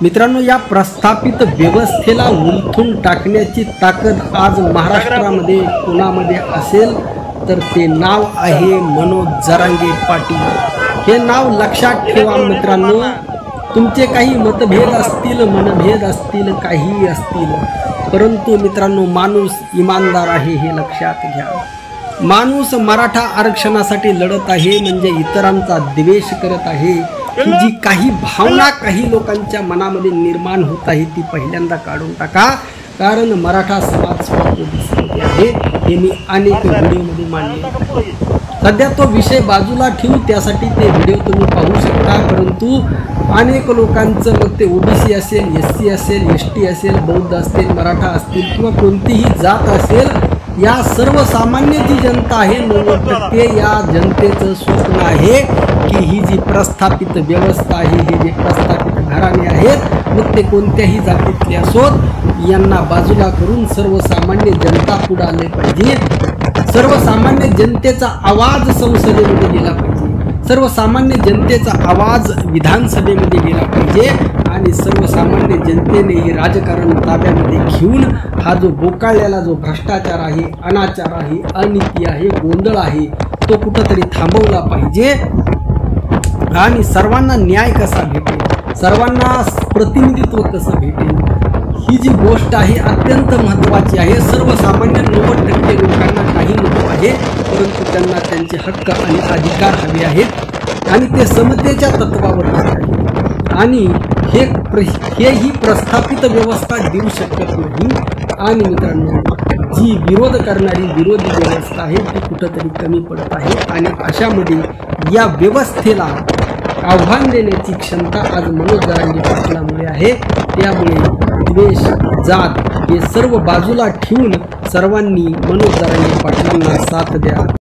मित्रांनो, या प्रस्थापित व्यवस्थेला उलथून टाकण्याची ताकद आज महाराष्ट्रामध्ये कोणामध्ये असेल तर ते नाव आहे मनोज जरांगे पाटील। हे नाव लक्षात ठेवा मित्रांनो। तुमचे काही मतभेद असतील, मनभेद असतील, काही असतील, परंतु मित्रांनो माणूस इमानदार आहे हे लक्षात घ्या। माणूस मराठा आरक्षणासाठी लढत आहे म्हणजे इतरांचा द्वेष करत आहे। जी काही भावना काही लोकांच्या मनामध्ये निर्माण होत आहे ती पहिल्यांदा काढून टाका, कारण मराठा समाज ओबीसी आहे हे मी अनेक व्हिडिओमध्ये मांडले। सध्या तो विषय बाजूला ठेवू, त्यासाठी ते व्हिडिओ तुम्ही पाहू शकता। परंतु अनेक लोकांचं मग ते ओबीसी असेल, एससी असेल, एसटी असेल, बौद्ध असतील, मराठा असतील किंवा कोणतीही जात असेल, या सर्वसामान्य जी जनता आहे 90% या जनतेचं स्वप्न आहे की ही जी प्रस्थापित व्यवस्था आहे, हे जे प्रस्थापित घराणे आहेत, मग ते कोणत्याही जातीतले असोत, यांना बाजूला करून सर्वसामान्य जनता पुढे आले पाहिजे। सर्वसामान्य जनतेचा आवाज संसदेमध्ये गेला पाहिजे, सर्वसामान्य जनतेचा आवाज विधानसभेमध्ये गेला पाहिजे आणि सर्वसामान्य जनतेने हे राजकारण ताब्यामध्ये घेऊन हा जो बोकाळलेला जो भ्रष्टाचार आहे, अनाचार आहे, अनीती आहे, गोंधळ आहे, तो कुठंतरी थांबवला पाहिजे आणि सर्वांना न्याय कसा भेटेल, सर्वांना प्रतिनिधित्व कसं भेटेल, ही जी गोष्ट आहे अत्यंत महत्त्वाची आहे। सर्वसामान्य 90% लोकांना काही नको आहे, परंतु त्यांना त्यांचे हक्क आणि अधिकार हवे आहेत आणि ते समतेच्या तत्वावर आहे आणि हे ही प्रस्थापित व्यवस्था देऊ शकत नाही। आणि मित्रांनो, जी विरोध करणारी विरोधी व्यवस्था आहे ती कुठंतरी कमी पडत आहे आणि अशामध्ये या व्यवस्थेला आव्हान देण्याची क्षमता आज मनोज जरांगे पाटलामुळे आहे। त्यामुळे द्वेष, जात हे सर्व बाजूला ठेवून सर्वांनी मनोज जरांगे पाटलांना साथ द्या।